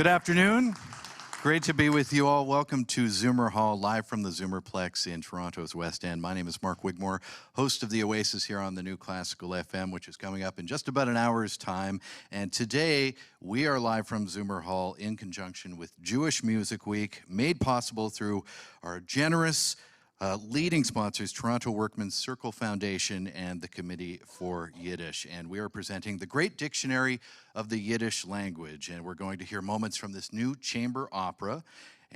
Good afternoon. Great to be with you all. Welcome to Zoomer Hall, live from the Zoomerplex in Toronto's West End. My name is Mark Wigmore, host of The Oasis here on the new Classical FM, which is coming up in just about an hour's time. And today, we are live from Zoomer Hall in conjunction with Jewish Music Week, made possible through our generous leading sponsors, Toronto Workmen's Circle Foundation and the Committee for Yiddish. And we are presenting the Great Dictionary of the Yiddish Language. And we're going to hear moments from this new chamber opera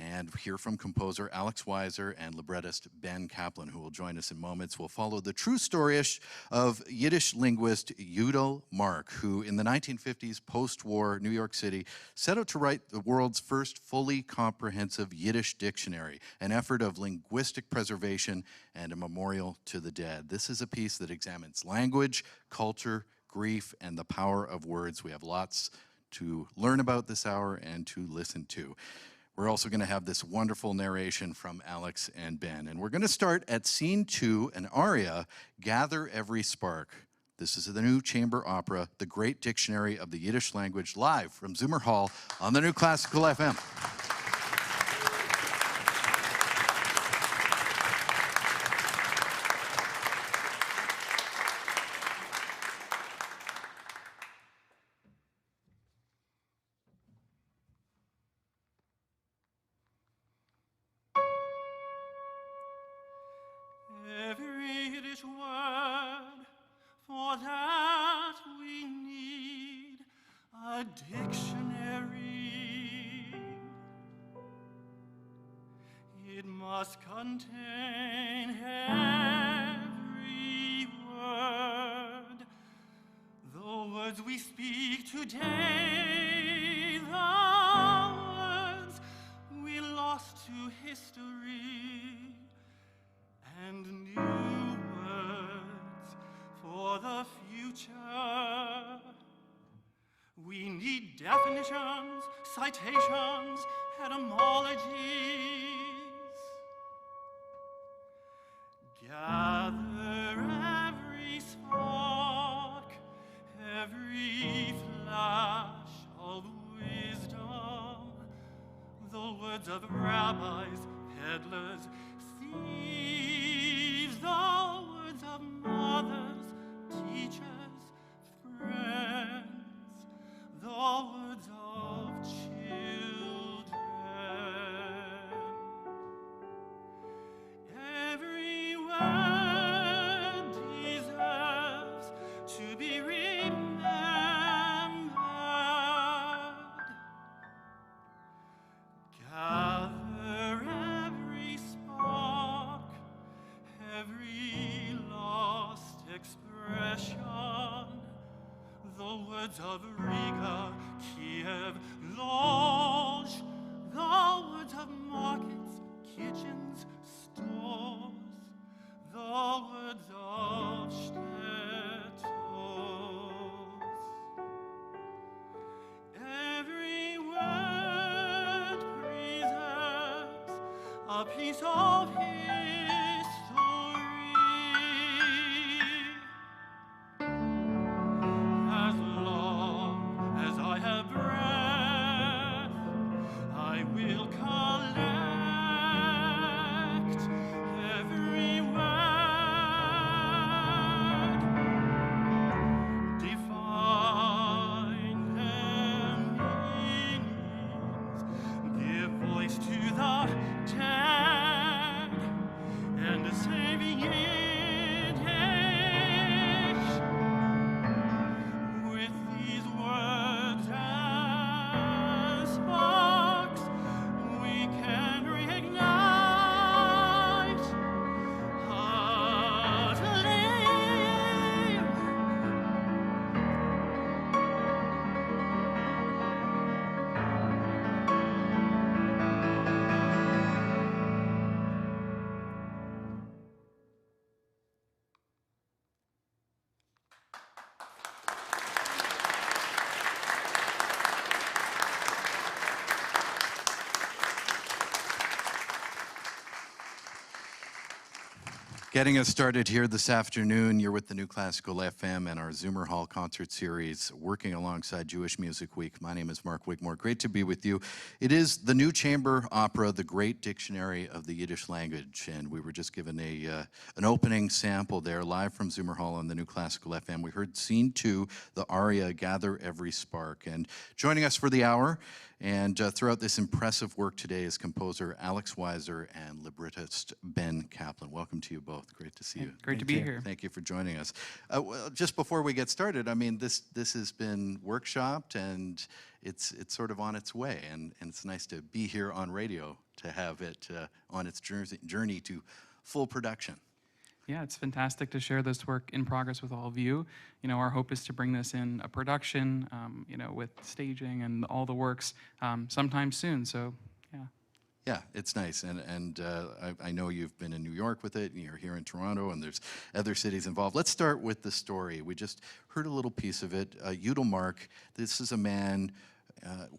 and hear from composer Alex Weiser and librettist Ben Kaplan, who will join us in moments. We'll follow the true story of Yiddish linguist Yudel Mark, who in the 1950s post-war New York City set out to write the world's first fully comprehensive Yiddish dictionary, an effort of linguistic preservation and a memorial to the dead. This is a piece that examines language, culture, grief, and the power of words. We have lots to learn about this hour and to listen to. We're also going to have this wonderful narration from Alex and Ben. And we're going to start at scene 2, an aria, Gather Every Spark. This is the new chamber opera, The Great Dictionary of the Yiddish Language, live from Zoomer Hall on the new Classical FM. Every Yiddish word, for that we need a dictionary. It must contain every word, the words we speak today, the words we lost to history, and new words for the future. We need definitions, citations, etymologies. Gather every spark, every flash of wisdom, the words of rabbis, peddlers, thieves, the words of mothers, teachers, friends, the words of children. Every word deserves to be remembered. Gather every spark, every lost expression, the words of Riga, Kiev, Lodz, the words of markets, kitchens, stores, the words of shtetls. Every word preserves a piece of history. As long as I have breath, Getting us started here this afternoon, you're with the New Classical FM and our Zoomer Hall concert series, working alongside Jewish Music Week. My name is Mark Wigmore. Great to be with you. It is the new chamber opera, The Great Dictionary of the Yiddish Language, and we were just given an opening sample there, live from Zoomer Hall on the New Classical FM. We heard Scene 2, the aria, Gather Every Spark. And joining us for the hour, and throughout this impressive work today is composer Alex Weiser and librettist Ben Kaplan. Welcome to you both. Great to see you. Great to be here. Thank you for joining us. Well, just before we get started, I mean, this has been workshopped and it's sort of on its way, and it's nice to be here on radio to have it on its journey to full production. Yeah, it's fantastic to share this work in progress with all of you. You know, our hope is to bring this in a production, with staging and all the works sometime soon. So, yeah. Yeah, it's nice, and I know you've been in New York with it, and you're here in Toronto, and there's other cities involved. Let's start with the story. We just heard a little piece of it. Mark, this is a man.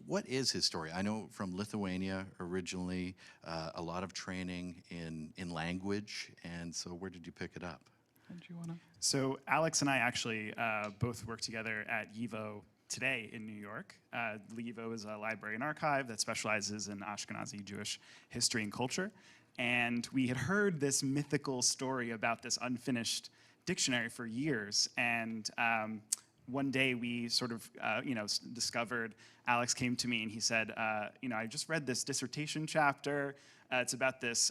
What is his story? I know from Lithuania originally, a lot of training in language, and so where did you pick it up? Did you wanna? So Alex and I actually both work together at YIVO today in New York. YIVO is a library and archive that specializes in Ashkenazi Jewish history and culture, and we had heard this mythical story about this unfinished dictionary for years, and one day we sort of, discovered, Alex came to me and he said, I just read this dissertation chapter. It's about this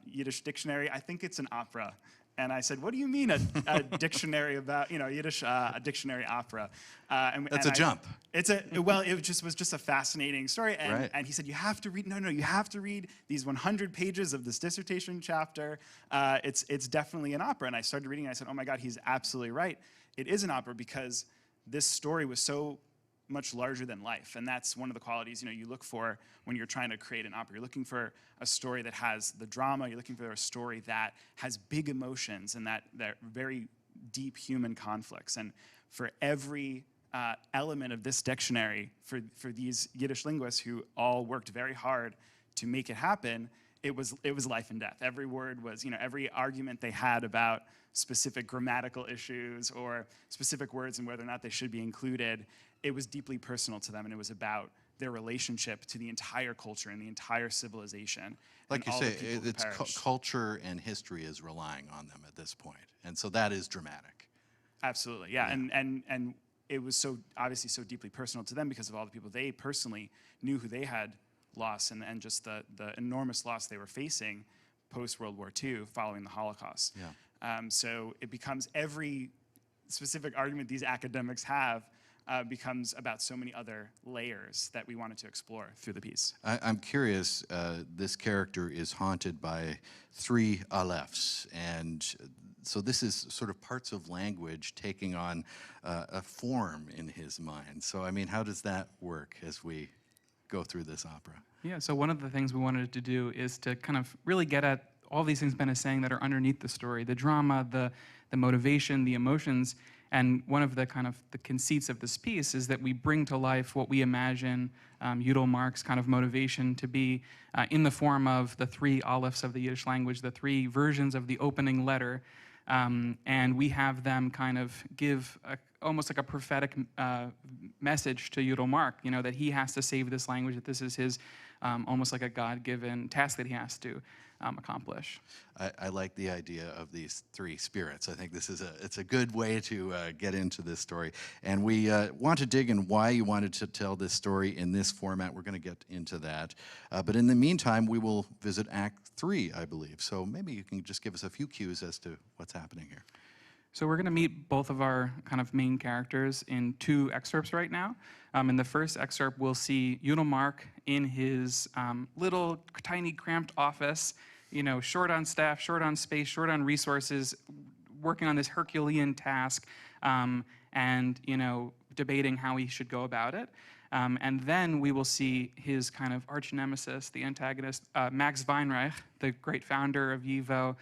Yiddish dictionary. I think it's an opera. And I said, what do you mean a dictionary about, Yiddish, a dictionary opera? That's a jump. It was just a fascinating story. And, right. And he said, you have to read, you have to read these 100 pages of this dissertation chapter. It's definitely an opera. And I started reading and I said, oh my God, he's absolutely right. It is an opera because this story was so much larger than life, and that's one of the qualities you look for when you're trying to create an opera. You're looking for a story that has the drama. You're looking for a story that has big emotions and that very deep human conflicts. And for every element of this dictionary, for these Yiddish linguists who all worked very hard to make it happen, it was life and death. Every word was, every argument they had about specific grammatical issues or specific words and whether or not they should be included, it was deeply personal to them, and it was about their relationship to the entire culture and the entire civilization. Like you say, it's culture and history is relying on them at this point, and so that is dramatic. Absolutely, yeah. And it was so obviously so deeply personal to them because of all the people they personally knew who they had lost and just the enormous loss they were facing post-World War II following the Holocaust. Yeah. So it becomes every specific argument these academics have becomes about so many other layers that we wanted to explore through the piece. I'm curious, this character is haunted by 3 alephs, and so this is sort of parts of language taking on a form in his mind. So, I mean, how does that work as we go through this opera? Yeah, so one of the things we wanted to do is to kind of really get at all these things Ben is saying that are underneath the story, the drama, the motivation, the emotions. And one of the kind of the conceits of this piece is that we bring to life what we imagine Mark's kind of motivation to be in the form of the 3 alephs of the Yiddish language, the 3 versions of the opening letter. And we have them kind of give almost like a prophetic message to Mark, that he has to save this language, that this is his almost like a God-given task that he has to accomplish. I like the idea of these 3 spirits. I think it's a good way to get into this story. And we want to dig in why you wanted to tell this story in this format. We're going to get into that. But in the meantime, we will visit Act 3, I believe. So maybe you can just give us a few cues as to what's happening here. So we're going to meet both of our kind of main characters in 2 excerpts right now. In the first excerpt, we'll see Mark in his little, tiny, cramped office, short on staff, short on space, short on resources, working on this Herculean task, and, debating how he should go about it. And then we will see his kind of arch nemesis, the antagonist, Max Weinreich, the great founder of YIVO,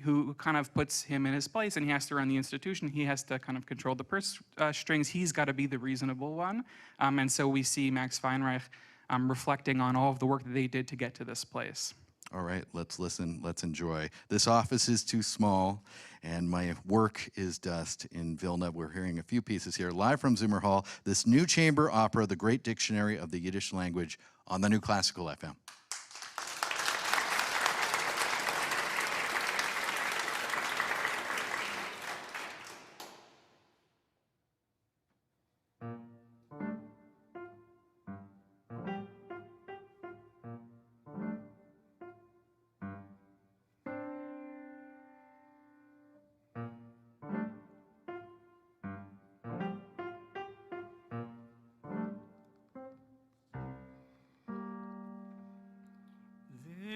who kind of puts him in his place, and he has to run the institution. He has to kind of control the purse strings. He's got to be the reasonable one. And so we see Max Weinreich reflecting on all of the work that they did to get to this place. All right, let's listen, let's enjoy. This office is too small, and my work is dust in Vilna. We're hearing a few pieces here, live from Zimmer Hall, this new chamber opera, The Great Dictionary of the Yiddish Language, on the new Classical FM.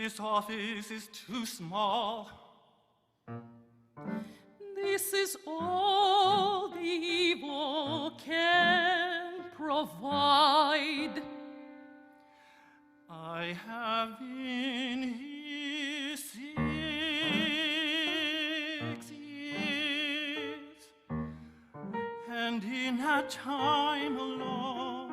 This office is too small. This is all the evil can provide. I have been here 6 years, and in that time alone,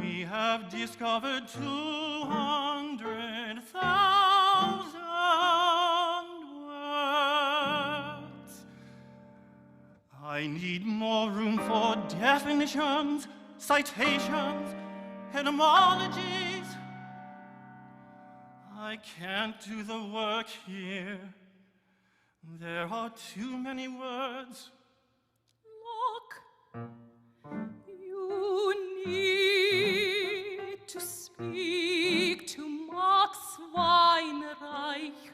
we have discovered 200,000 words. I need more room for definitions, citations, etymologies. I can't do the work here. There are too many words. Look, you need to speak to Max Weinreich.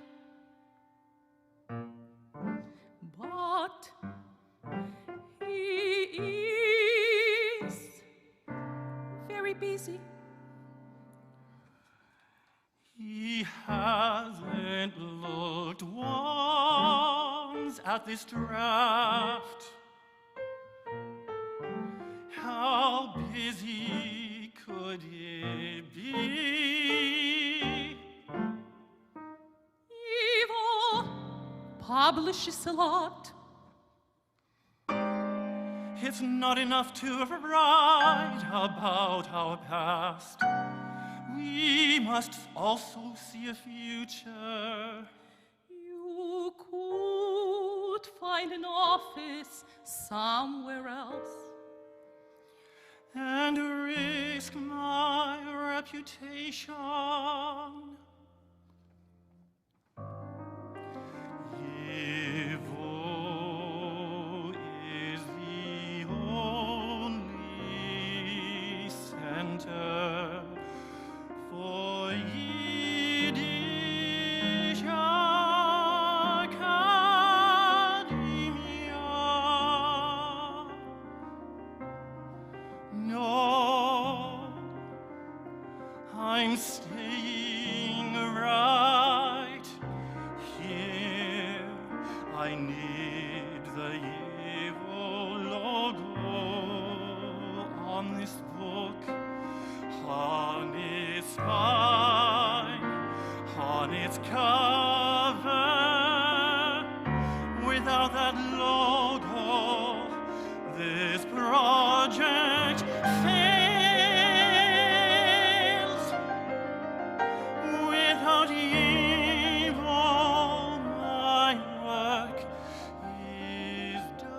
But he is very busy. He hasn't looked once at this draft. How busy could it be? Evil publishes a lot. It's not enough to write about our past. We must also see a future. You could find an office somewhere else. And risk my reputation. Evil is the only center for Yiddish academia. No, I'm staying right here. I need the evil logo on this book, on its spine, on its cover. Without that logo, this project fails. Without evil, my work is dust.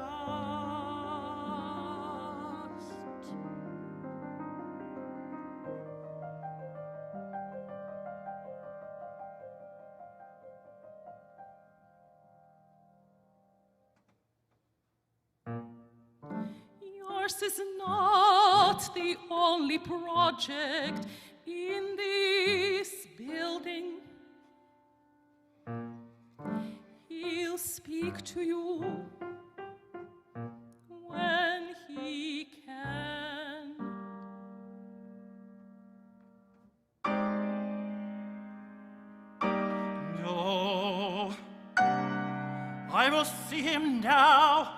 Yours is not the only project in this building. He'll speak to you when he can. No, I will see him now.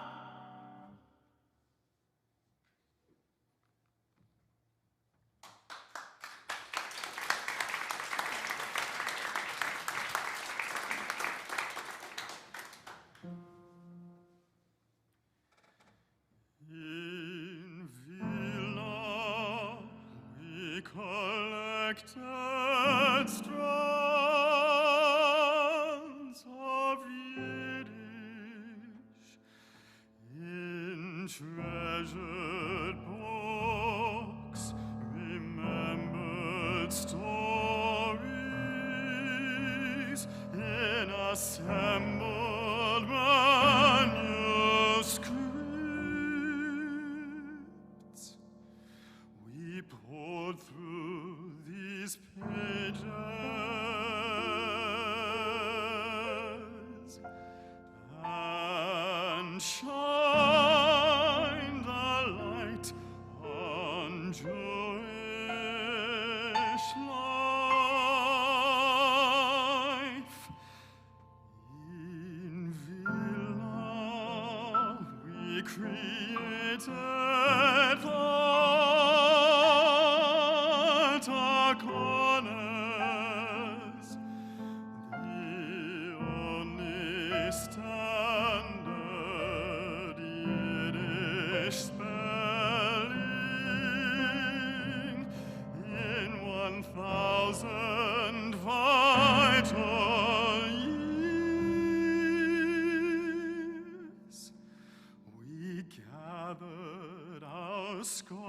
In Villa we collected Strea. treasured books, remembered stories, in assembled manuscripts. We poured through these pages and shine the light on Jewish life. In Vilna we created the corners, the only standard Yiddish spelling in 1,000 vital years. We gathered our scholars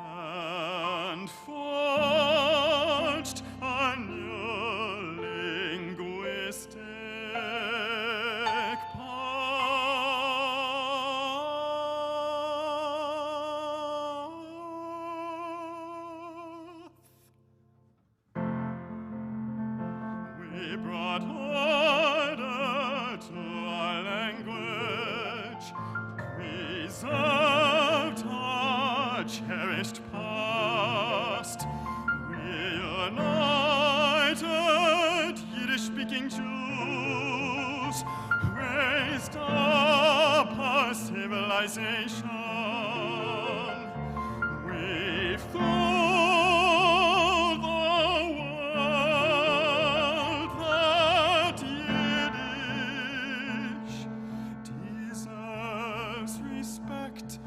and forged a new linguistic path. We brought order to our language, preserved our cherished past. We united Yiddish-speaking Jews, raised up our civilization. We told the world that Yiddish deserves respect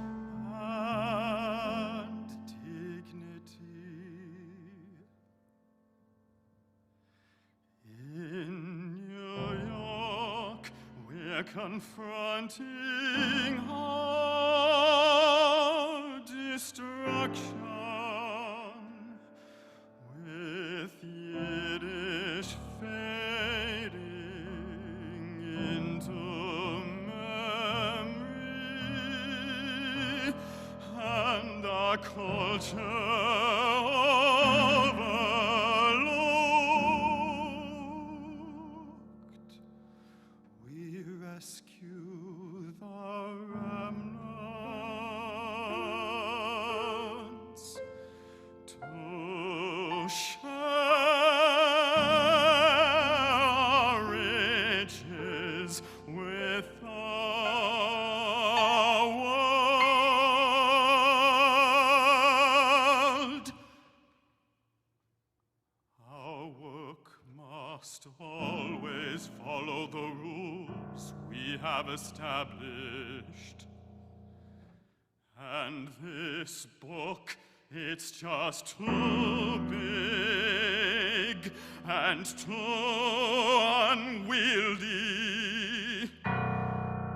and dignity. In New York, we're confronting our destruction with Yiddish fading into memory and our culture overlooked. We rescue the remnants to share riches with the world. Our work must always follow the rules we have established. And this book, it's just too big and too unwieldy.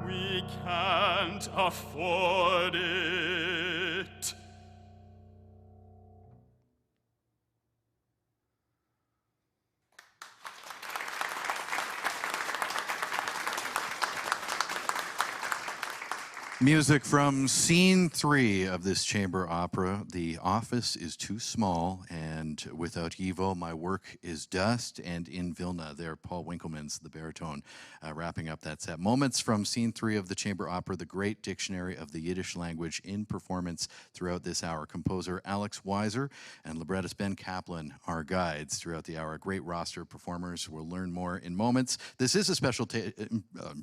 We can't afford it. Music from Scene 3 of this chamber opera. The office is too small, and without Ivo, my work is dust. And in Vilna, there, Paul Winkelman's the baritone, wrapping up that set. Moments from Scene 3 of the chamber opera, the great dictionary of the Yiddish language in performance throughout this hour. Composer Alex Weiser and librettist Ben Kaplan are guides throughout the hour. A great roster of performers. We'll learn more in moments. This is a special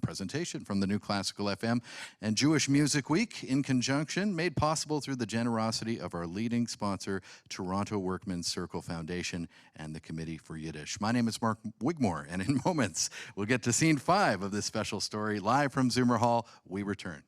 presentation from the new Classical FM and Jewish Music Week, in conjunction, made possible through the generosity of our leading sponsor, Toronto Workmen's Circle Foundation and the Committee for Yiddish. My name is Mark Wigmore, and in moments, we'll get to Scene 5 of this special story. Live from Zoomer Hall, we return.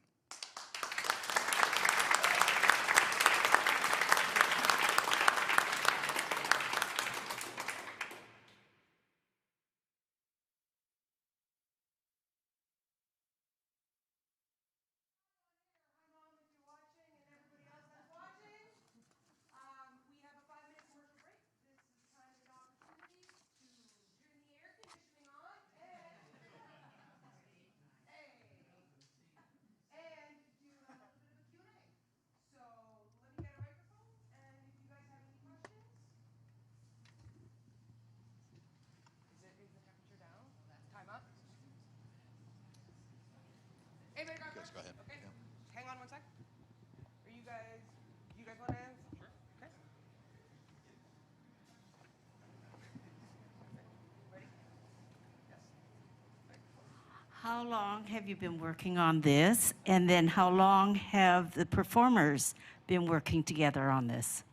how long have you been working on this? And then how long have the performers been working together on this?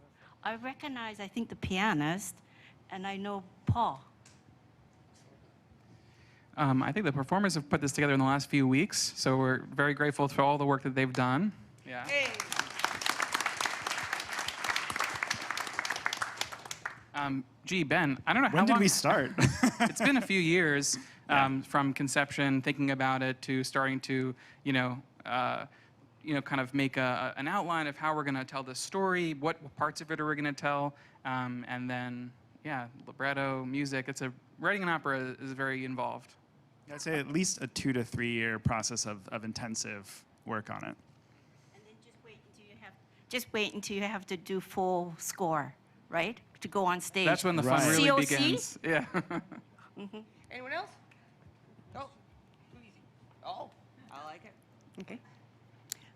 I recognize, I think, the pianist, and I know Paul. I think the performers have put this together in the last few weeks, so we're very grateful for all the work that they've done. Yeah. Hey. Gee, Ben, I don't know how When did long we start? it's been a few years from conception, thinking about it, to starting to, kind of make an outline of how we're going to tell this story, what parts of it are we going to tell, and then, libretto, music. Writing an opera is very involved. I'd say at least a 2 to 3 year process of intensive work on it. And then just wait until you have to do full score, right? To go on stage. That's when the fun Right. really COC? begins. Yeah. Anyone else? Oh, too easy. Oh, I like it. Okay.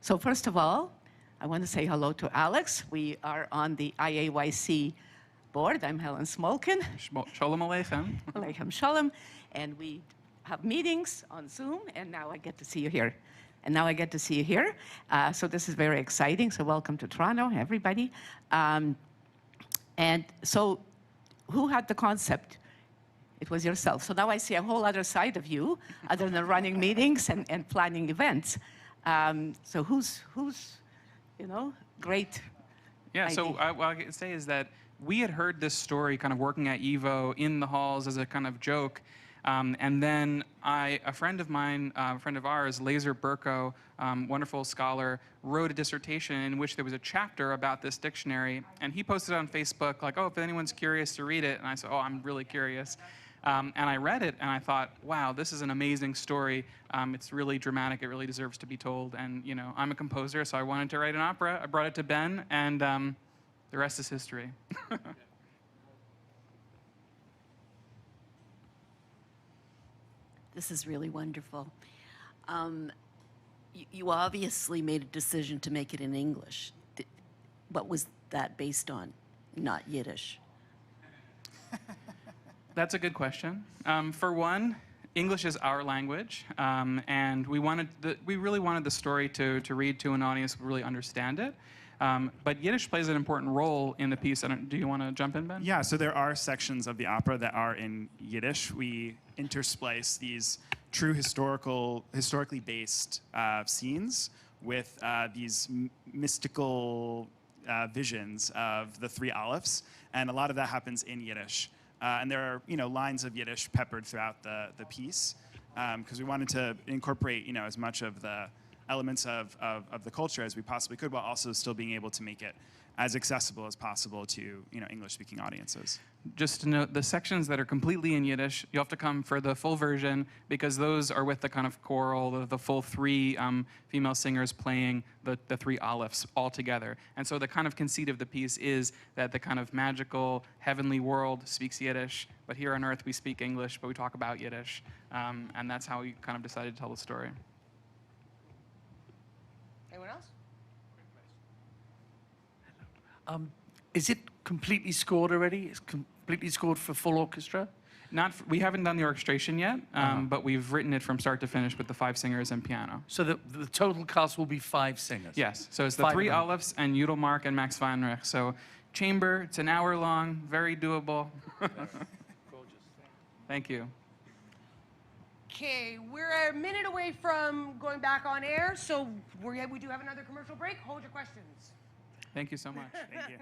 So first of all, I want to say hello to Alex. We are on the IAYC board. I'm Helen Smolkin, Shalom Aleichem. Aleichem Shalom, and we have meetings on Zoom, and now I get to see you here. So this is very exciting. So welcome to Toronto, everybody. And so who had the concept? It was yourself. So now I see a whole other side of you, other than running meetings and planning events. So who's great Yeah, so idea. what I can say is that we had heard this story kind of working at Evo in the halls as a kind of joke. And then a friend of mine, a friend of ours, Laser Burko, wonderful scholar, wrote a dissertation in which there was a chapter about this dictionary. And he posted it on Facebook, like, oh, if anyone's curious to read it. And I said, oh, I'm really curious. And I read it, and I thought, wow, this is an amazing story. It's really dramatic. It really deserves to be told. And, I'm a composer, so I wanted to write an opera. I brought it to Ben, and the rest is history. This is really wonderful. You obviously made a decision to make it in English. What was that based on? Not Yiddish. That's a good question. For one, English is our language, and we really wanted the story to read to an audience who really understand it. But Yiddish plays an important role in the piece. Do you want to jump in, Ben? Yeah, so there are sections of the opera that are in Yiddish. We intersplice these true historically based scenes with these mystical visions of the three Alepphs, and a lot of that happens in Yiddish. And there are lines of Yiddish peppered throughout the piece because we wanted to incorporate as much of the elements of the culture as we possibly could, while also still being able to make it as accessible as possible to English-speaking audiences. Just to note, the sections that are completely in Yiddish, you have to come for the full version because those are with the kind of choral, the full three female singers playing the three Alephs all together. And so the kind of conceit of the piece is that the kind of magical heavenly world speaks Yiddish, but here on earth we speak English, but we talk about Yiddish. And that's how we kind of decided to tell the story. Anyone else? Is it completely scored already? It's completely scored for full orchestra? We haven't done the orchestration yet, but we've written it from start to finish with the 5 singers and piano. So the total cast will be 5 singers? Yes. So it's the 5 three of them. Alephs and Judelmark and Max Weinreich. So chamber, it's an hour long, very doable. Gorgeous. Thank you. Okay, we're a minute away from going back on air, so we do have another commercial break. Hold your questions. Thank you so much. Thank you.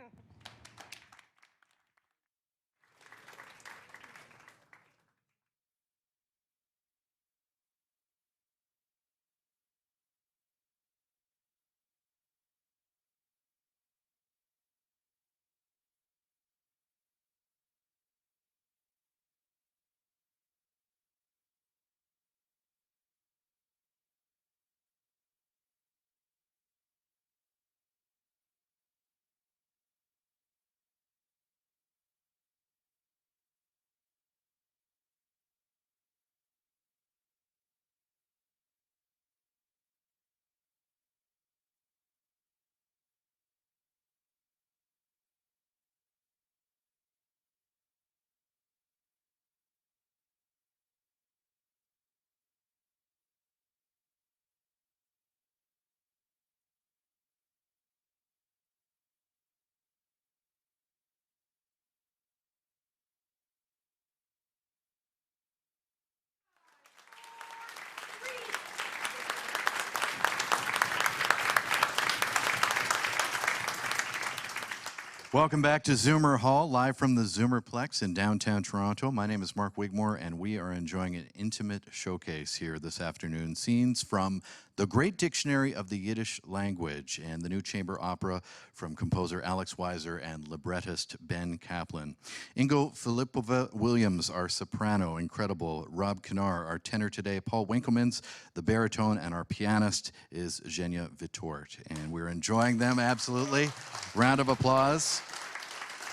Welcome back to Zoomer Hall, live from the Zoomerplex in downtown Toronto. My name is Mark Wigmore, and we are enjoying an intimate showcase here this afternoon. Scenes from The Great Dictionary of the Yiddish Language and the new chamber opera from composer Alex Weiser and librettist Ben Kaplan. Ingo Filipova-Williams, our soprano, incredible. Rob Kinar, our tenor today. Paul Winkelmans, the baritone, and our pianist is Zhenya Vitort. And we're enjoying them, absolutely. Round of applause.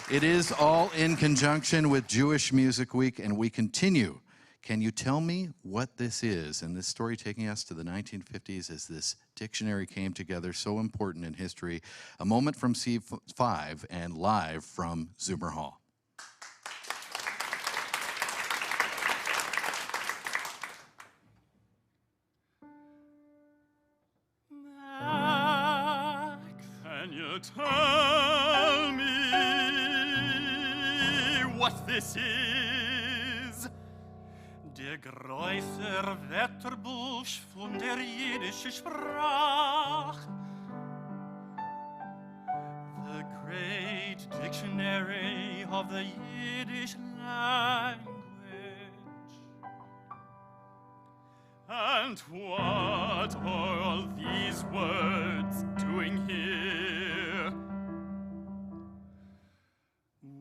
It is all in conjunction with Jewish Music Week, and we continue. Can you tell me what this is? And this story taking us to the 1950s as this dictionary came together, so important in history. A moment from C5 and live from Zoomer Hall. Can you tell me what this is? Der größer Wetterbuch von der jiddische Sprach. The great dictionary of the Yiddish language. And what are all these words doing here?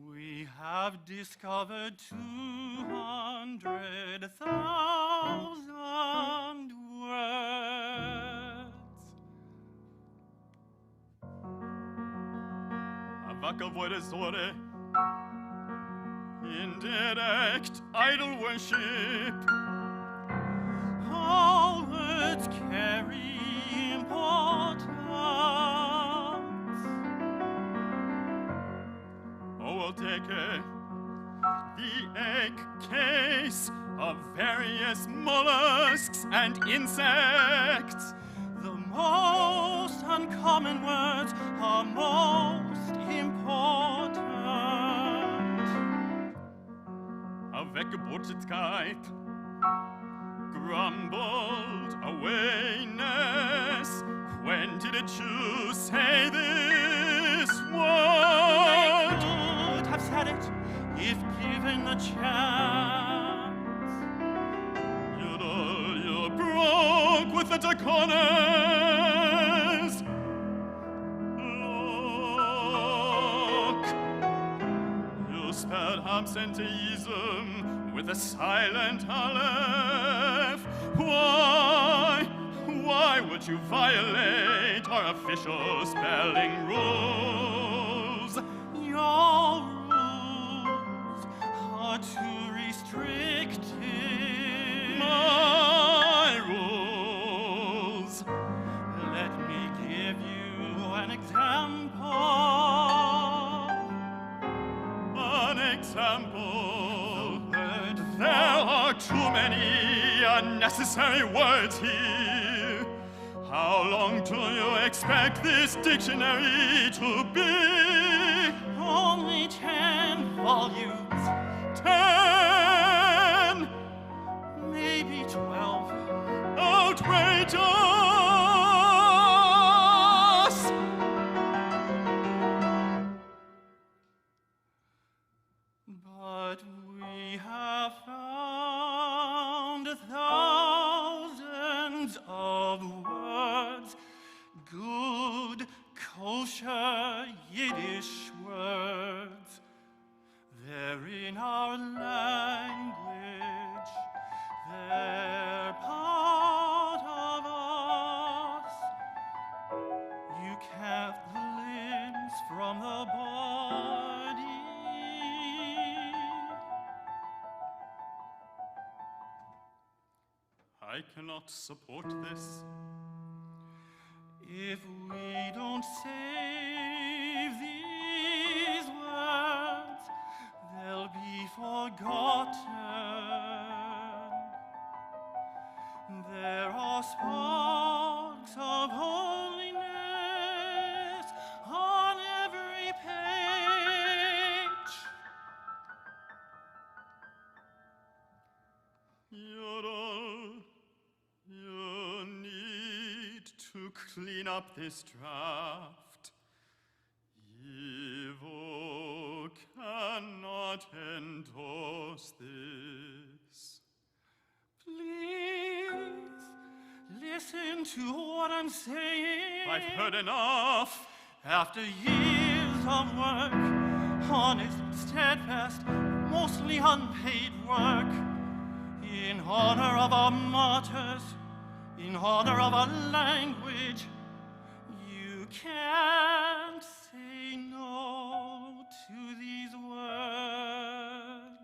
We have discovered 200,000 words. Wackerworde Sore, indirect idol worship. All words carry importance. Oh, we'll take the egg case of various mollusks and insects. The most uncommon words are most important. A Weggeburtsamkeit, grumbled awayness. When did a Jew say this word? I could have said it if given the chance. You broke with the Daconas. Look, you spelled absenteeism with a silent aleph. Why would you violate our official spelling rules? Your rules are too restrictive. My rules. Let me give you an example. An example. There are too many unnecessary words here. How long do you expect this dictionary to be? Only 10 volumes. 10! Maybe 12. Outrageous! But we have found thousands of words, good, kosher Yiddish words. They're in our language. They're part of us. You kept the limbs from the body. I cannot support this. If we don't save these words, they'll be forgotten. There are sparks of holiness on every page. Yodel, you need to clean up this draft. Yivo. listen to what I'm saying. I've heard enough. After years of work, honest, steadfast, mostly unpaid work, in honor of our martyrs, in honor of our language, you can't say no to these words.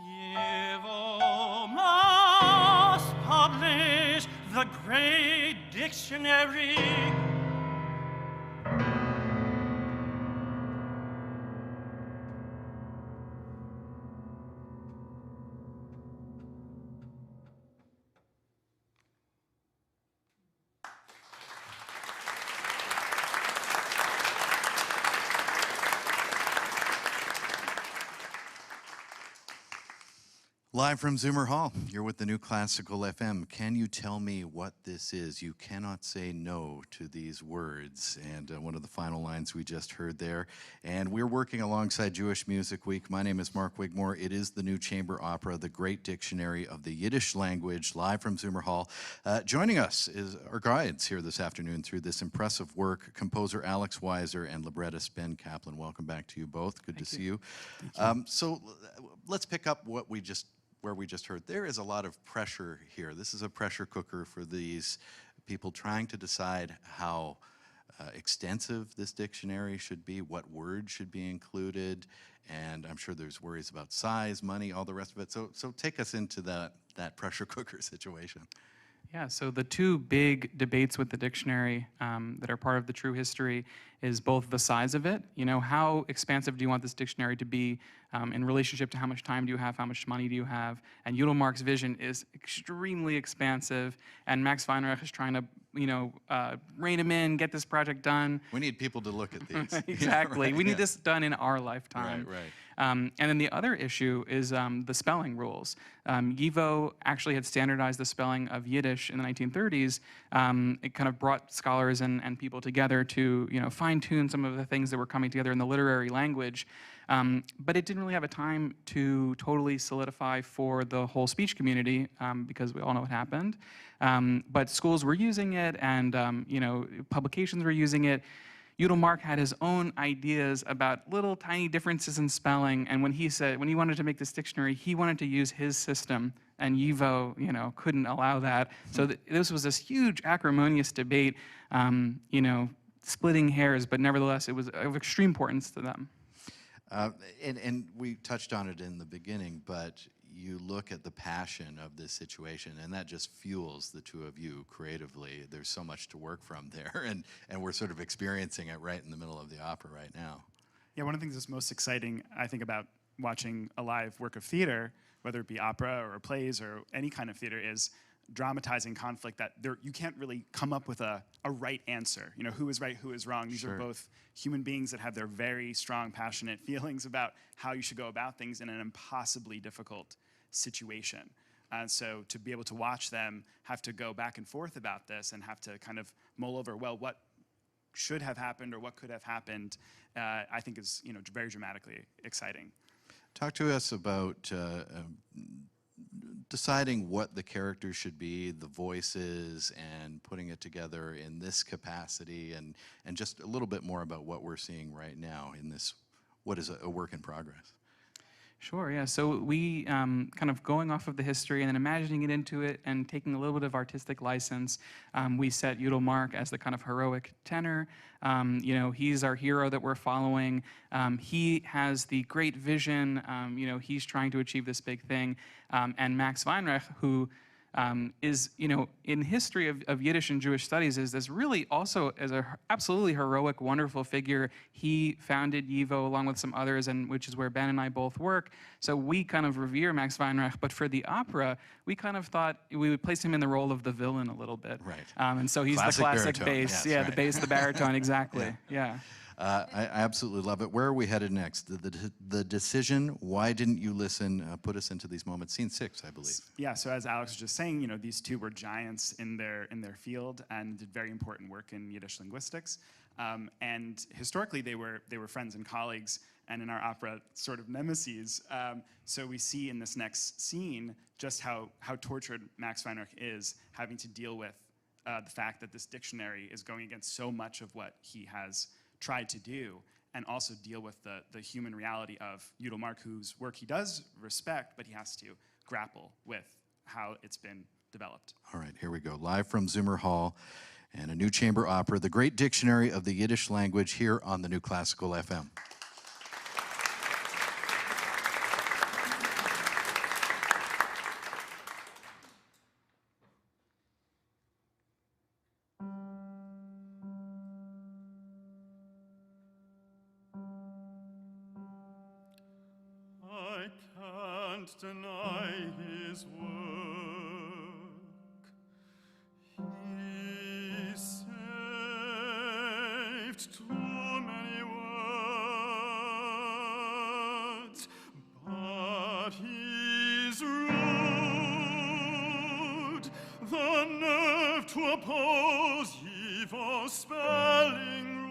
Yevo must publish the great dictionary. Live from Zoomer Hall, you're with the new Classical FM. Can you tell me what this is? You cannot say no to these words. And one of the final lines we just heard there. And we're working alongside Jewish Music Week. My name is Mark Wigmore. It is the new chamber opera, The Great Dictionary of the Yiddish Language, live from Zoomer Hall. Joining us is our guides here this afternoon through this impressive work, composer Alex Weiser and librettist Ben Kaplan. Welcome back to you both. Good to see you. So let's pick up where we just heard. There is a lot of pressure here. This is a pressure cooker for these people trying to decide how extensive this dictionary should be, what words should be included, and I'm sure there's worries about size, money, all the rest of it. So take us into that pressure cooker situation. Yeah, so the two big debates with the dictionary that are part of the true history is both the size of it, how expansive do you want this dictionary to be in relationship to how much time do you have, how much money do you have, and Udelmark's vision is extremely expansive, and Max Weinreich is trying to, rein him in, get this project done. We need people to look at these. Exactly, we need this done in our lifetime. Right. And then the other issue is the spelling rules. YIVO actually had standardized the spelling of Yiddish in the 1930s. It kind of brought scholars and people together to fine-tune some of the things that were coming together in the literary language. But it didn't really have a time to totally solidify for the whole speech community because we all know what happened. But schools were using it, and publications were using it. Udelmark had his own ideas about little tiny differences in spelling, and when he wanted to make this dictionary, he wanted to use his system, and YIVO, couldn't allow that. So this was this huge acrimonious debate, splitting hairs, but nevertheless, it was of extreme importance to them. And we touched on it in the beginning, but you look at the passion of this situation, and that just fuels the two of you creatively. There's so much to work from there, and we're sort of experiencing it right in the middle of the opera right now. Yeah, one of the things that's most exciting, I think, about watching a live work of theater, whether it be opera or plays or any kind of theater, is dramatizing conflict that you can't really come up with a right answer. Who is right, who is wrong. These are both human beings that have their very strong, passionate feelings about how you should go about things in an impossibly difficult situation. And so to be able to watch them have to go back and forth about this and have to kind of mull over, well, what should have happened or what could have happened, I think is very dramatically exciting. Talk to us about deciding what the characters should be, the voices, and putting it together in this capacity, and just a little bit more about what we're seeing right now in this, what is a work in progress. Sure, yeah. So we kind of going off of the history and then imagining it into it and taking a little bit of artistic license, we set Udelmark as the kind of heroic tenor. He's our hero that we're following. He has the great vision. He's trying to achieve this big thing. And Max Weinreich, who is, in history of Yiddish and Jewish studies, is this really also as a absolutely heroic, wonderful figure. He founded YIVO along with some others, and which is where Ben and I both work. So we kind of revere Max Weinreich, but for the opera, we kind of thought we would place him in the role of the villain a little bit. Right. And so he's Classic the classic baritone, bass, yes, right. the bass, the baritone, exactly, yeah. I absolutely love it. Where are we headed next? The decision, why didn't you listen, put us into these moments. Scene 6, I believe. Yeah, so as Alex was just saying, you know, these two were giants in their field and did very important work in Yiddish linguistics. And historically, they were friends and colleagues, and in our opera, sort of nemeses. So we see in this next scene just how tortured Max Weinreich is, having to deal with the fact that this dictionary is going against so much of what he has tried to do, and also deal with the human reality of Udelmark, whose work he does respect, but he has to grapple with how it's been developed. All right, here we go. Live from Zoomer Hall and a new chamber opera, The Great Dictionary of the Yiddish Language, here on the New Classical FM. I can't deny his work. He saved too many words, but he's rude. The nerve to oppose evil spelling rules.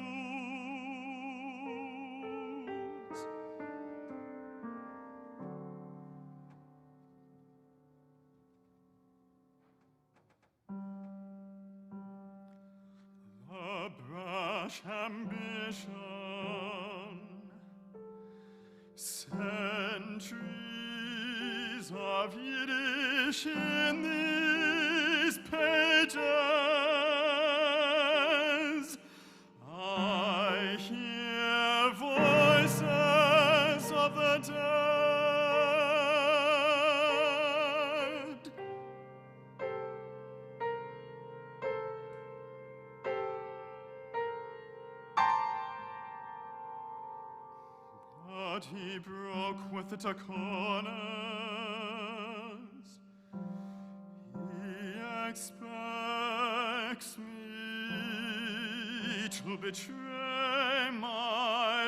The brash ambition, centuries of Yiddish in these pages. I hear voices of the dead. But he broke with the taconas. He expects me to betray my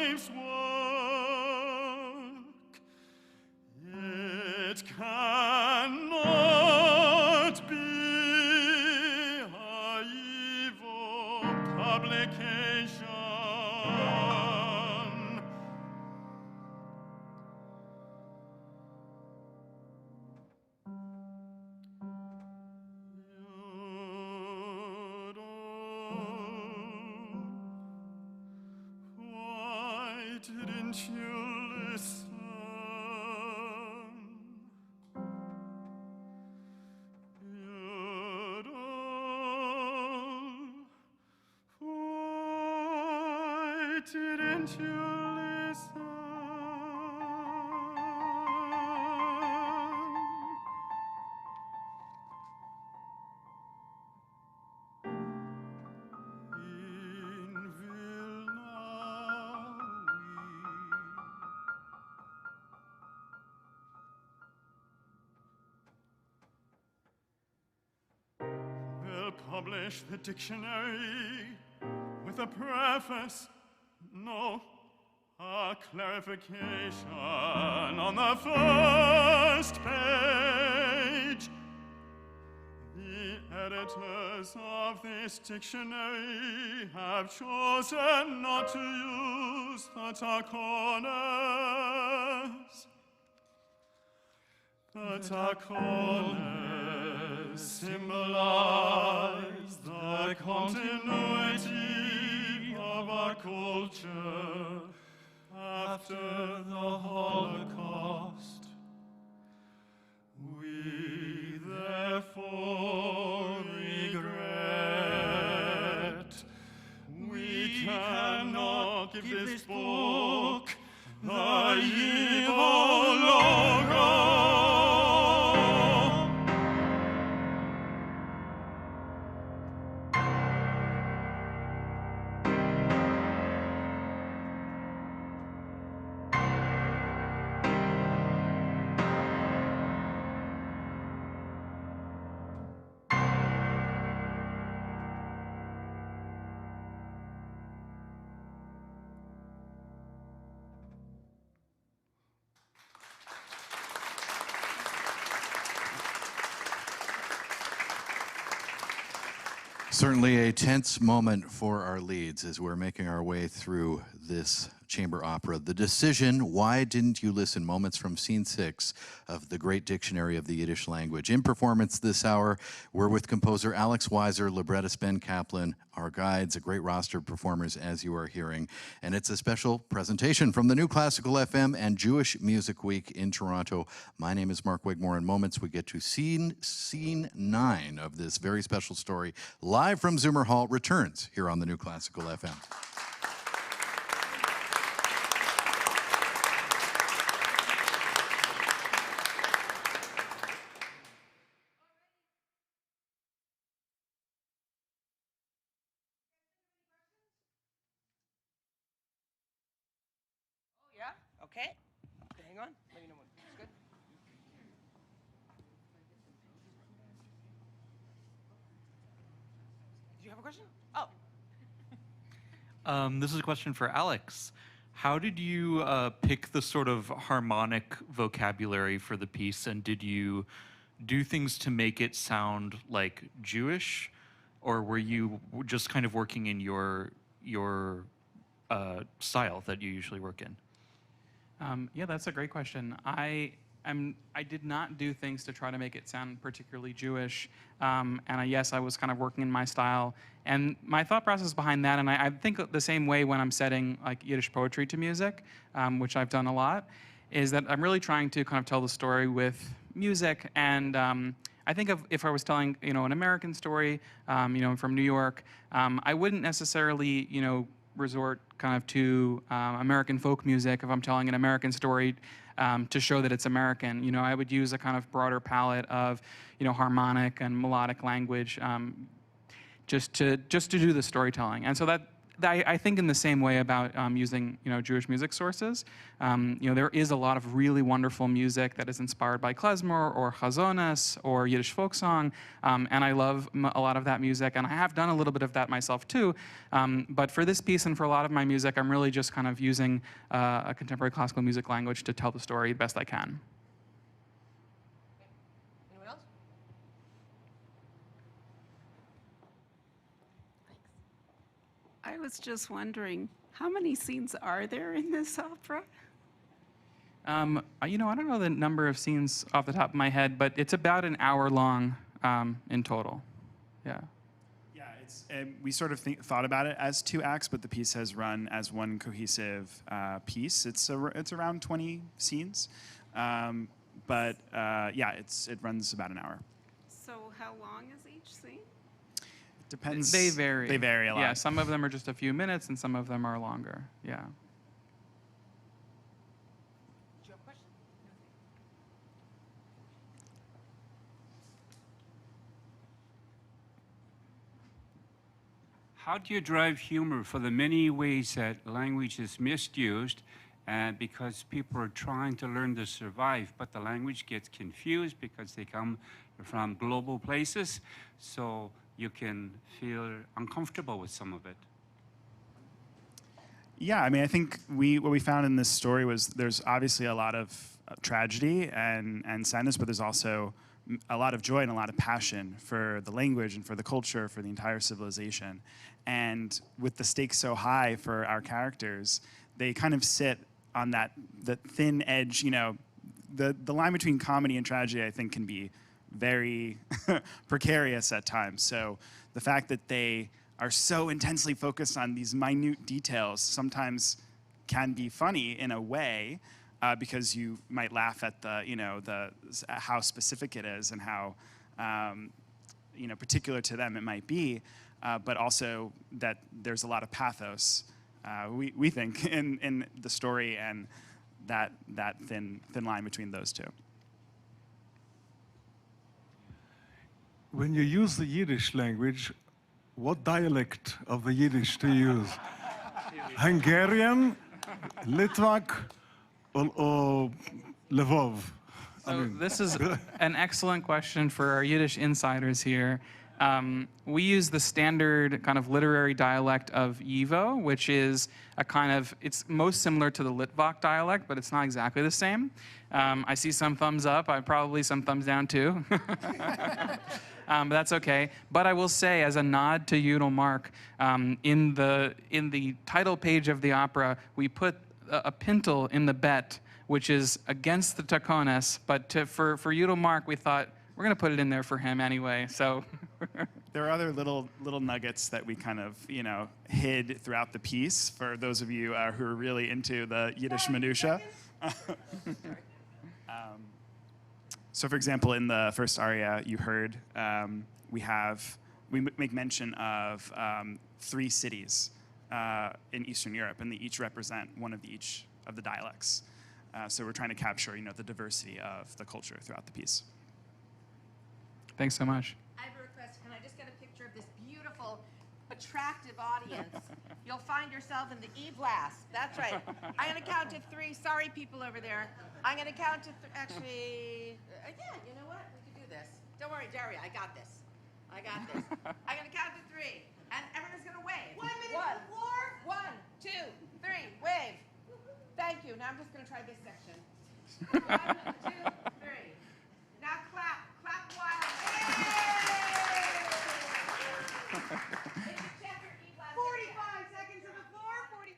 life's work. It cannot be a evil publication. Why didn't you listen? Why didn't you listen? In Vilna we'll publish the dictionary with a preface, no, a clarification on the first page. The editors of this dictionary have chosen not to use the taconas. The taconas symbolize the continuity of our culture after the Holocaust. We therefore regret we cannot give this book the evil logo. Certainly a tense moment for our leads as we're making our way through this chamber opera. The Decision, Why Didn't You Listen? Moments from Scene 6 of the Great Dictionary of the Yiddish Language. In performance this hour, we're with composer Alex Weiser, librettist Ben Kaplan, our guides, a great roster of performers as you are hearing. And it's a special presentation from the new Classical FM and Jewish Music Week in Toronto. My name is Mark Wigmore. In moments, we get to scene 9 of this very special story, live from Zoomer Hall, returns here on the new Classical FM. Okay. Hang on. Let me know when it's good. Did you have a question? Oh. This is a question for Alex. How did you pick the sort of harmonic vocabulary for the piece, and did you do things to make it sound like Jewish, or were you just kind of working in your style that you usually work in? Yeah, that's a great question. I did not do things to try to make it sound particularly Jewish, yes, I was kind of working in my style. And my thought process behind that, and I think the same way when I'm setting like Yiddish poetry to music, which I've done a lot, is that I'm really trying to kind of tell the story with music. And I think if I was telling, an American story, from New York, I wouldn't necessarily, resort kind of to American folk music if I'm telling an American story to show that it's American. I would use a kind of broader palette of, harmonic and melodic language just to do the storytelling. And so that I think in the same way about using Jewish music sources. There is a lot of really wonderful music that is inspired by klezmer or chazonas or Yiddish folk song, and I love a lot of that music, and I have done a little bit of that myself too. But for this piece and for a lot of my music, I'm really just kind of using a contemporary classical music language to tell the story the best I can. Anyone else? I was just wondering, how many scenes are there in this opera? I don't know the number of scenes off the top of my head, but it's about an hour long in total. Yeah. Yeah, we sort of thought about it as 2 acts, but the piece has run as one cohesive piece. It's around 20 scenes, it runs about an hour. So how long is each scene? Depends. They vary. They vary a lot. Yeah, some of them are just a few minutes, and some of them are longer. Yeah. Do you have a question? How do you drive humor for the many ways that language is misused, and because people are trying to learn to survive, but the language gets confused because they come from global places, so you can feel uncomfortable with some of it? Yeah, I think what we found in this story was there's obviously a lot of tragedy and sadness, but there's also a lot of joy and a lot of passion for the language and for the culture, for the entire civilization. And with the stakes so high for our characters, they kind of sit on the thin edge. The line between comedy and tragedy, I think, can be very precarious at times. So the fact that they are so intensely focused on these minute details sometimes can be funny in a way, because you might laugh at how specific it is and how particular to them it might be, but also that there's a lot of pathos, we think, in the story, and that thin line between those two. When you use the Yiddish language, what dialect of the Yiddish do you use? Hungarian, Litvak, or Lvov? So this is an excellent question for our Yiddish insiders here. We use the standard kind of literary dialect of Yivo, which is it's most similar to the Litvak dialect, but it's not exactly the same. I see some thumbs up, probably some thumbs down too. but that's okay. But I will say, as a nod to Yudel Mark, in the title page of the opera, we put a pintle in the bet, which is against the tacones. But for Yudel Mark, we thought we're going to put it in there for him anyway. So. There are other little nuggets that we kind of, hid throughout the piece for those of you who are really into the Yiddish minutia. So, for example, in the first aria you heard, we make mention of 3 cities in Eastern Europe, and they each represent one of each of the dialects. So we're trying to capture, the diversity of the culture throughout the piece. Thanks so much. I have a request. Can I just get a picture of this beautiful, attractive audience? You'll find yourself in the E-blast. That's right. I'm going to count to 3. Sorry, people over there. I'm going to count to actually, yeah, you know what? We can do this. Don't worry, Daria. I got this. I'm going to count to 3, and everyone's going to wave. 1 minute on the floor. 1, 2, 3, wave. Thank you. Now I'm just going to try this section. 1, 2, 3. Now clap. Clap wildly. 45 seconds on the floor. 45.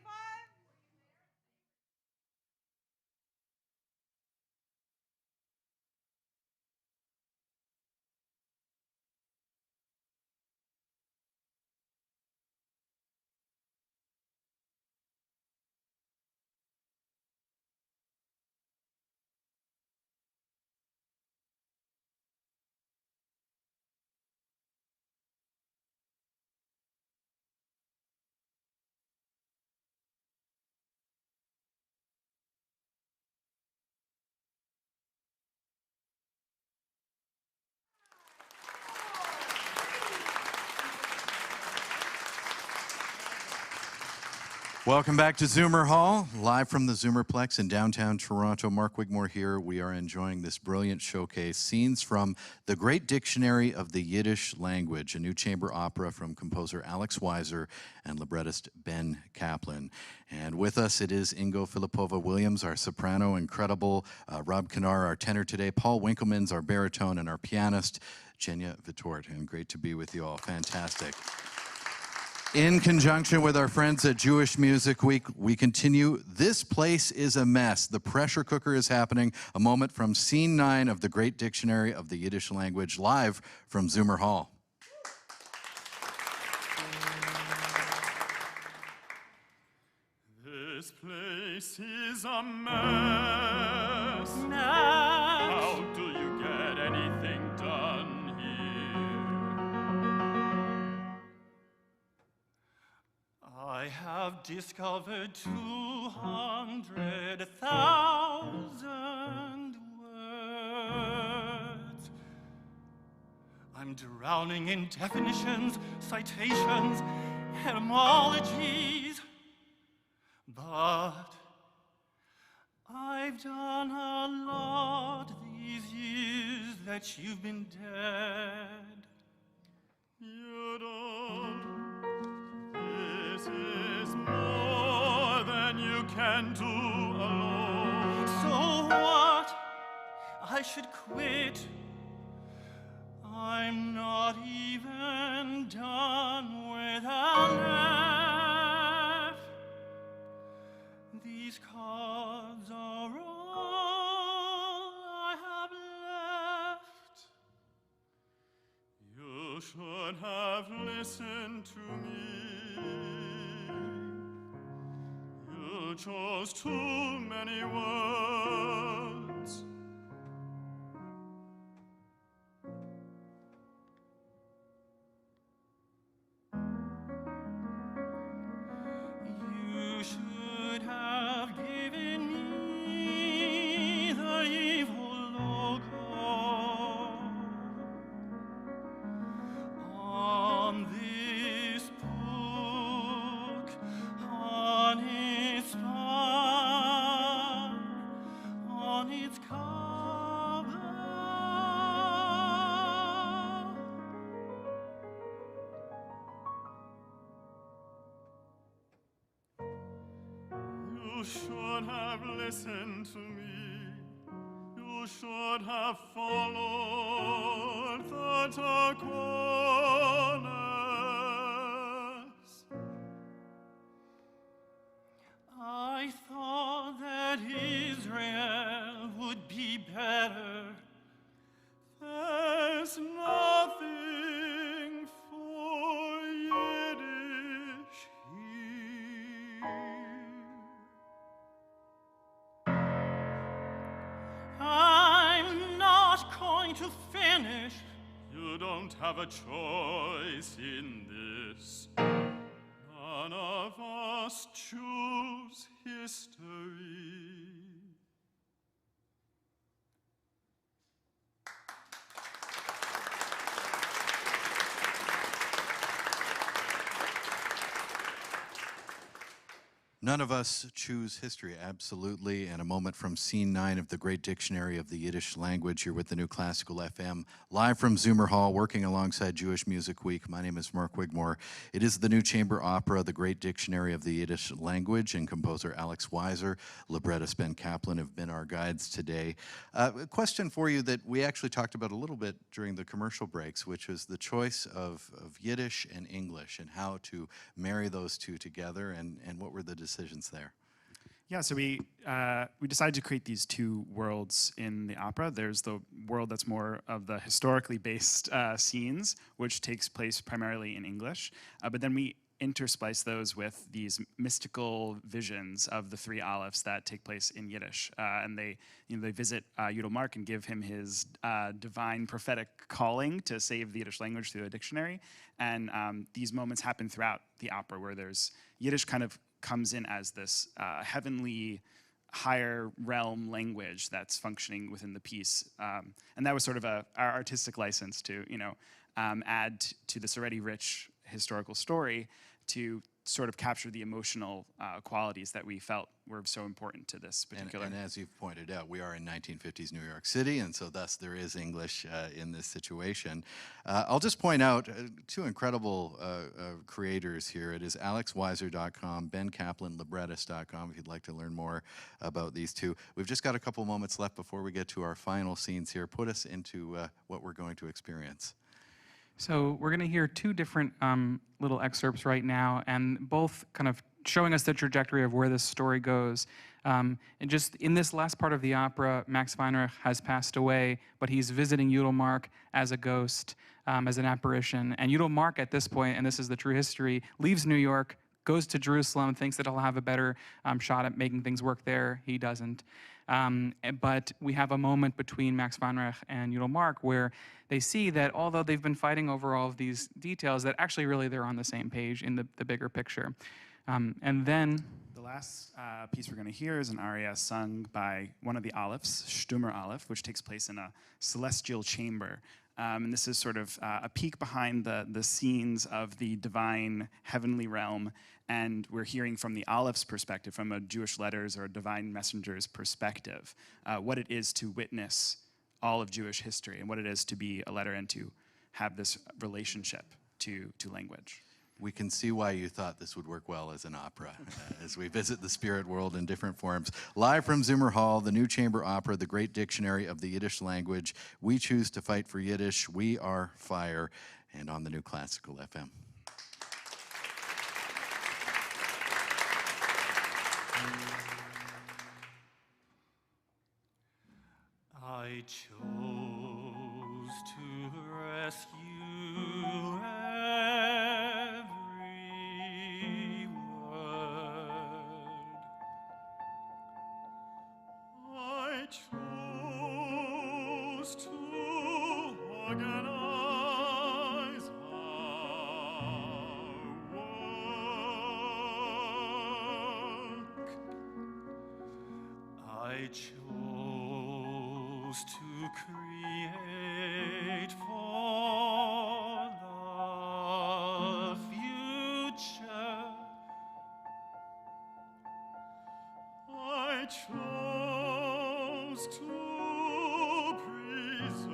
Welcome back to Zoomer Hall, live from the Zoomerplex in downtown Toronto. Mark Wigmore here. We are enjoying this brilliant showcase, scenes from The Great Dictionary of the Yiddish Language, a new chamber opera from composer Alex Weiser and librettist Ben Kaplan. And with us, it is Ingo Filipova-Williams, our soprano, incredible, Rob Kinar, our tenor today, Paul Winkelmans, our baritone, and our pianist, Jenya Vitort. And great to be with you all. Fantastic. In conjunction with our friends at Jewish Music Week, we continue This Place is a Mess. The pressure cooker is happening. A moment from Scene 9 of the Great Dictionary of the Yiddish Language, live from Zoomer Hall. This place is a mess. How do you get anything done here? I have discovered 200,000 words. I'm drowning in definitions, citations, etymologies. But I've done a lot these years that you've been dead. You don't. This is more than you can do alone. So what? I should quit. I'm not even done with a laugh. These cards are all I have left. You should have listened to me. You chose too many words. You should have given me the evil logo on this book, on its spine, on its cover. You should have listened to me. You should have followed that Aquinas. I thought that Israel would be better. There's nothing for Yiddish here. I'm not going to finish. You don't have a choice in this. None of us choose history. None of us choose history, absolutely. And a moment from scene 9 of the Great Dictionary of the Yiddish Language. You're with the new Classical FM, live from Zoomer Hall, working alongside Jewish Music Week. My name is Mark Wigmore. It is the new chamber opera, the Great Dictionary of the Yiddish Language, and composer Alex Weiser, librettist Ben Kaplan have been our guides today. A question for you that we actually talked about a little bit during the commercial breaks, which was the choice of Yiddish and English and how to marry those two together, and what were the decisions there? Yeah, so we decided to create these two worlds in the opera. There's the world that's more of the historically based scenes, which takes place primarily in English, but then we intersplice those with these mystical visions of the three Alepphs that take place in Yiddish, and they visit Yudelmark and give him his divine prophetic calling to save the Yiddish language through a dictionary, and these moments happen throughout the opera where there's Yiddish kind of comes in as this heavenly, higher realm language that's functioning within the piece, and that was sort of our artistic license to add to this already rich historical story to sort of capture the emotional qualities that we felt were so important to this particular. And as you've pointed out, we are in 1950s New York City, and so thus there is English in this situation. I'll just point out two incredible creators here. It is alexweiser.com, Ben Kaplan, librettist.com, if you'd like to learn more about these two. We've just got a couple moments left before we get to our final scenes here. Put us into what we're going to experience. So we're going to hear two different little excerpts right now, and both kind of showing us the trajectory of where this story goes. And just in this last part of the opera, Max Weinreich has passed away, but he's visiting Yudelmark as a ghost, as an apparition. And Yudelmark at this point, and this is the true history, leaves New York, goes to Jerusalem, thinks that he'll have a better shot at making things work there. He doesn't. But we have a moment between Max Weinreich and Yudelmark where they see that although they've been fighting over all of these details, that actually really they're on the same page in the bigger picture. And then the last piece we're going to hear is an aria sung by one of the Alephs, Stummer Aleph, which takes place in a celestial chamber. And this is sort of a peek behind the scenes of the divine heavenly realm. And we're hearing from the Aleph's perspective, from a Jewish letters or a divine messenger's perspective, what it is to witness all of Jewish history and what it is to be a letter and to have this relationship to language. We can see why you thought this would work well as an opera, as we visit the spirit world in different forms. Live from Zoomer Hall, the new chamber opera, the Great Dictionary of the Yiddish Language. We choose to fight for Yiddish. We are fire. And on the new Classical FM. I chose to rescue every word. I chose to organize our work. I chose to create for the future. I chose to preserve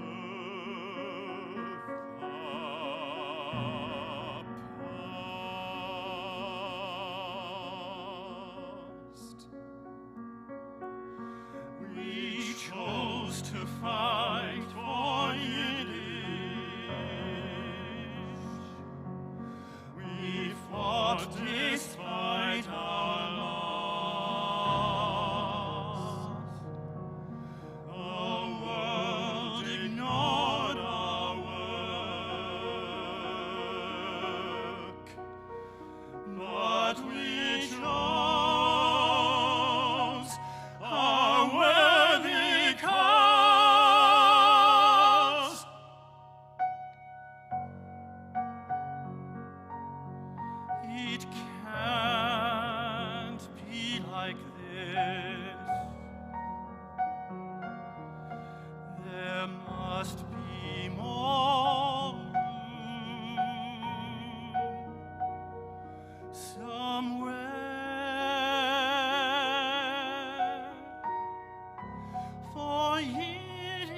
the past. We chose to fight for Yiddish. There must be more room somewhere for Yiddish.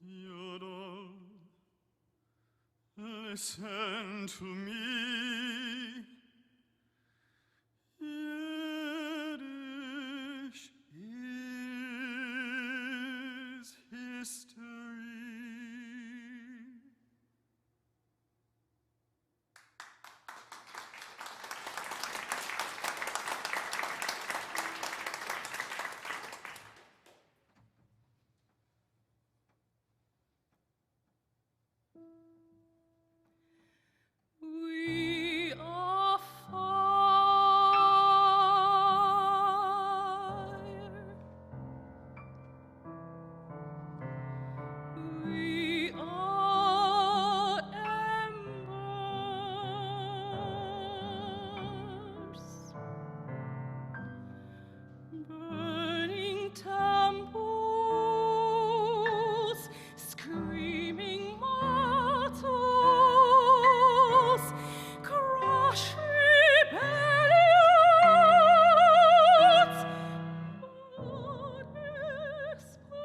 Yodel, listen to me. Yiddish is history. We are fire. We are embers. Burning temples, screaming mortals, crush rebellions, blood is spilled.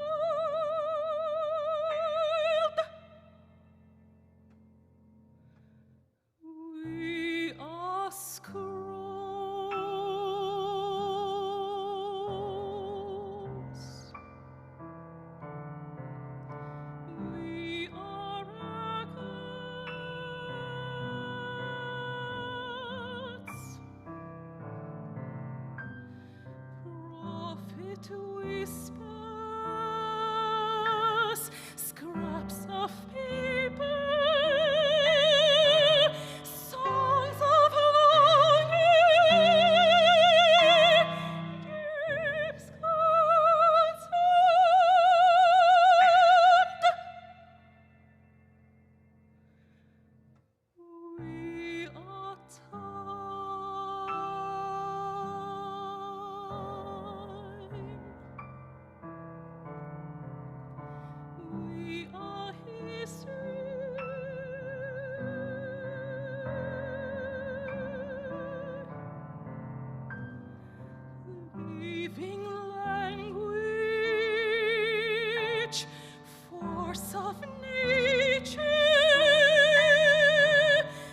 We are scrolls. We are records. Prophet whispers, scraps of paper, songs of longing, deep skies and we are time. We are history. Living language, force of nature,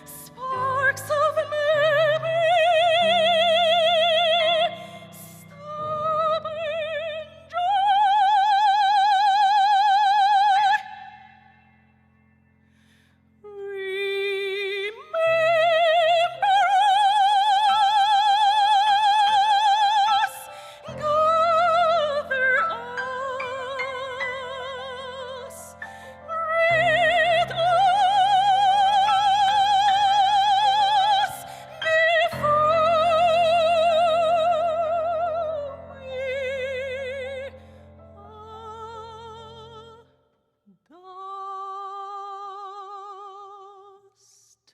sparks of memory, stubborn joy. Remember us, gather us, read us before we are dust.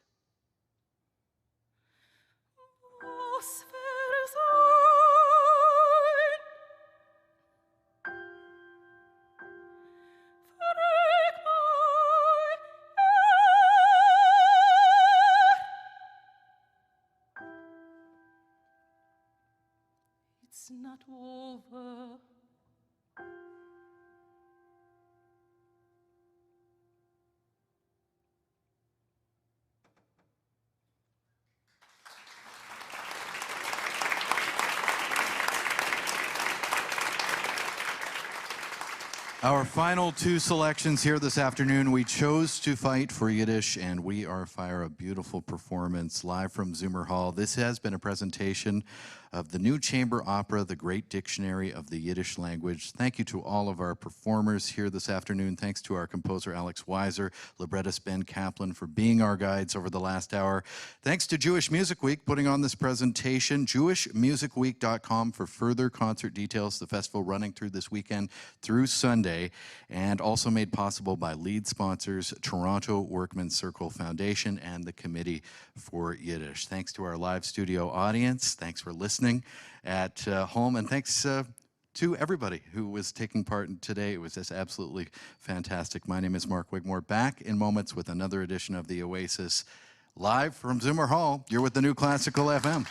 Was wir sein? Frag mal, it's not over. Our final two selections here this afternoon. We chose to fight for Yiddish, and We Are Fire, a beautiful performance live from Zoomer Hall. This has been a presentation of the new chamber opera, The Great Dictionary of the Yiddish Language. Thank you to all of our performers here this afternoon. Thanks to our composer, Alex Weiser, librettist Ben Kaplan, for being our guides over the last hour. Thanks to Jewish Music Week putting on this presentation. JewishMusicWeek.com for further concert details. The festival running through this weekend through Sunday. today, and also made possible by lead sponsors Toronto Workmen's Circle Foundation and the Committee for Yiddish. Thanks to our live studio audience. Thanks for listening at home, and thanks to everybody who was taking part in today. It was just absolutely fantastic. My name is Mark Wigmore, back in moments with another edition of The Oasis, live from Zoomer Hall. You're with the new Classical FM.